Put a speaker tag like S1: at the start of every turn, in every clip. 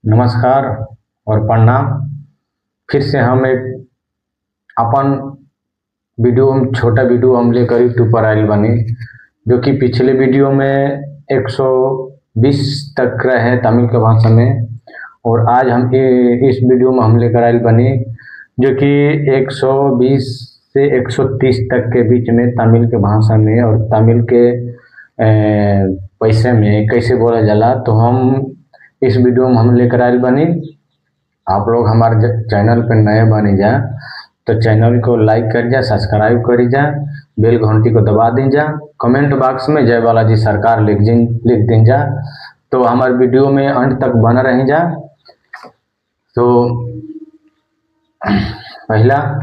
S1: नमस्कार और प्रणाम। फिर से हम एक अपन वीडियो छोटा वीडियो हम लेकर यूट्यूब पर आयल बनी, जो कि पिछले वीडियो में 120 तक रहे तमिल के भाषा में, और आज हम इस वीडियो में हम लेकर आयल बनी जो कि 120 से 130 तक के बीच में तमिल के भाषा में और तमिल के पैसे में कैसे बोला जाला। तो हम इस वीडियो में हम लेकर आयल बनी। आप लोग हमारे चैनल पर नए बने जा तो चैनल को लाइक कर जा, सब्सक्राइब करी जा, बेल घंटी को दबा दी जा, कमेंट बॉक्स में जय बालाजी सरकार लिख दें जा। तो हमारे वीडियो में अंत तक बना रह जा। तो पहला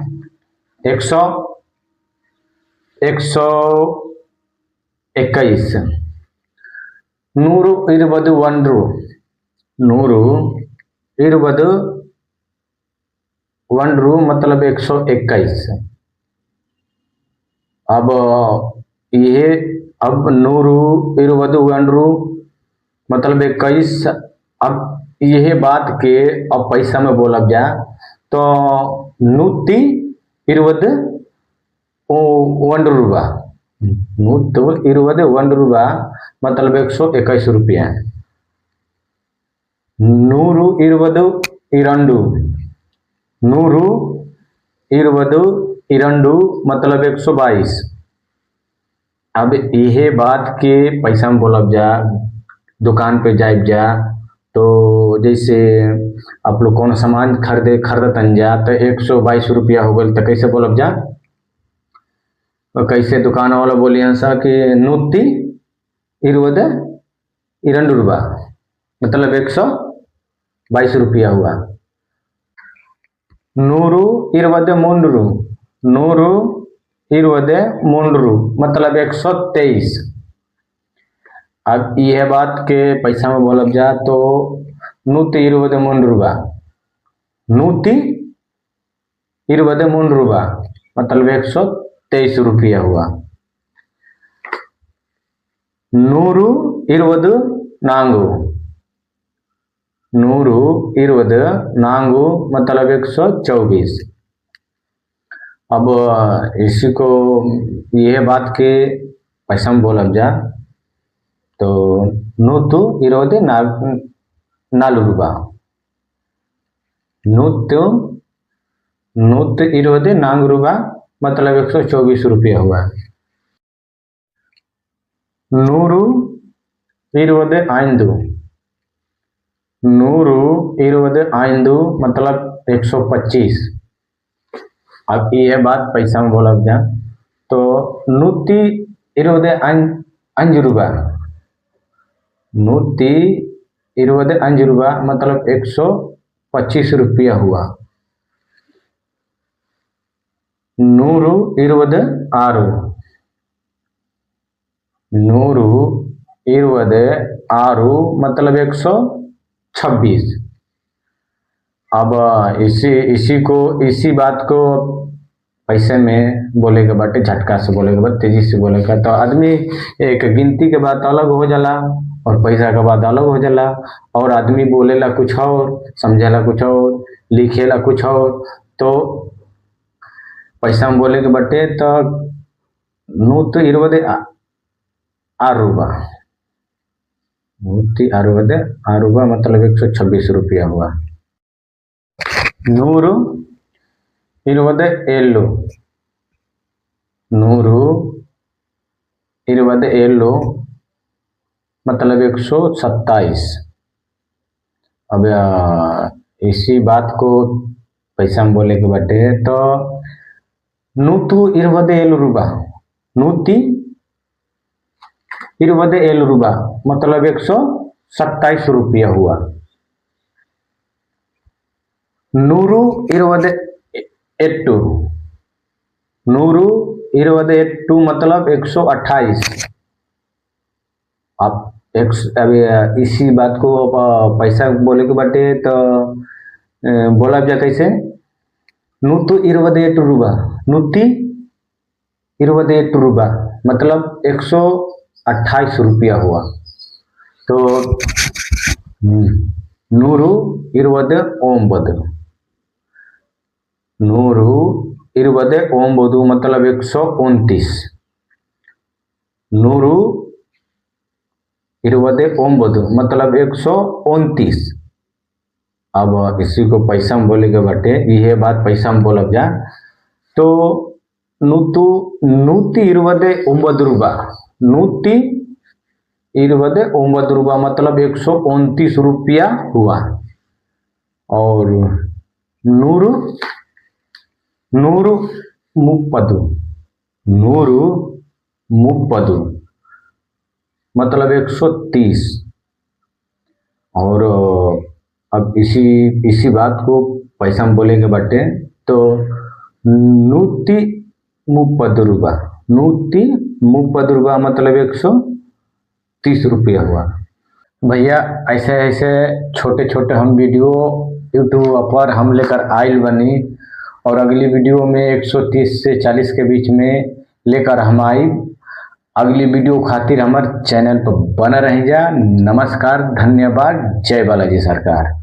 S1: 121 नूरू इरुवदु वंड्रू, नूरू इरुवदु वंड्रू मतलब 121। अब नूरू इरुवदु वंड्रू मतलब 21। अब यह बात के अब पैसा में बोलब जा तो नूती इरुवद वंड्रूबा, नूत इरुवद वंड्रूबा मतलब 121 रुपया। नूरू इरुवदु इरंडू, नूरू इरुवदु इरंडू मतलब 122। अब यह बात के पैसा में बोलब जा, दुकान पे जाए जा तो जैसे आप लोग कौन सामान खरीदतन जा तो 122 रुपया हो गल तो कैसे बोलब जा, तो कैसे दुकान वाला बोलिए सा कि नूती इरुवद इरंडू रुपा मतलब 122 रुपया हुआ। नूरू इरुवद मूंड्रू, नूरू इरुवद मूंड्रू मतलब 123। अब यह बात के पैसा में बोलब जा तो नूती इरुवद मूंड्रूबा, नूती इरुवद मूंड्रूबा मतलब 123 रुपया हुआ। नूरू इरुवद नांगू, नूरू इरुवद नांगू मतलब 124। अब इसी को यह बात के पैसा में बोलब जा तो नूतु इरुवद नालू रुपा, नूत इरुवद नांग रुपा मतलब 124 रुपया हुआ। नूरू इरुवद आइंदू, नूरू इरुवद आइंदू मतलब 125। अब यह बात पैसा में बोलब जा तो नूती इरुवद अंजुरुबा, नूती इरुवद अंजुरुबा मतलब 125 रुपया हुआ। नूरू इरुवद आरू, नूरू इरुवद आरू मतलब 126। अब इसी बात को पैसे में बोलेगा बाटे, झटका से बोलेगा बट तेजी से बोलेगा तो आदमी एक गिनती के बाद अलग हो जाला और पैसा के बाद अलग हो जाला, और आदमी बोलेला कुछ और, समझेला कुछ और, लिखेला कुछ और। तो पैसा में बोले के बटे तो नूत इरुवद आरूबा, नूती अरुवद आरूबा मतलब 126 रुपया हुआ। नूरू इरुवद एल्लू, नूरू इरुवद एल्लू मतलब 127। अब इसी बात को पैसा में बोले के बटे तो नूतु इरुवद एल्लू रुपा, नूती इरुवद एल्लू रुपा मतलब 127 रुपया हुआ। नूरू इरुवद एट्टू, नूरू इरुवद एट्टू मतलब 128। अब इसी बात को पैसा बोले के बाटे तो बोला जा कैसे, नूतु इरुवद एट्टू रुपा, नूती इरुवद एट्टू रुपा मतलब 128 रुपया हुआ। तो 129 129 मतलब 129 129 मतलब 129। अब इसी को पैसा में बोलेगे बटे ये बात पैसा में बोलब जा तो 129 रूपा मतलब 129 रुपया हुआ। और नूरू मुप्पदु मतलब 130। और अब इसी बात को पैसा में बोलेंगे बटे तो 130 रूपा मतलब 130 रुपया हुआ। भैया ऐसे ऐसे छोटे छोटे हम वीडियो यूट्यूब पर हम लेकर आइल बनी और अगली वीडियो में 130 से 40 के बीच में लेकर हम आई। अगली वीडियो खातिर हमारे चैनल पर बना रह जा। नमस्कार, धन्यवाद, जय बालाजी सरकार।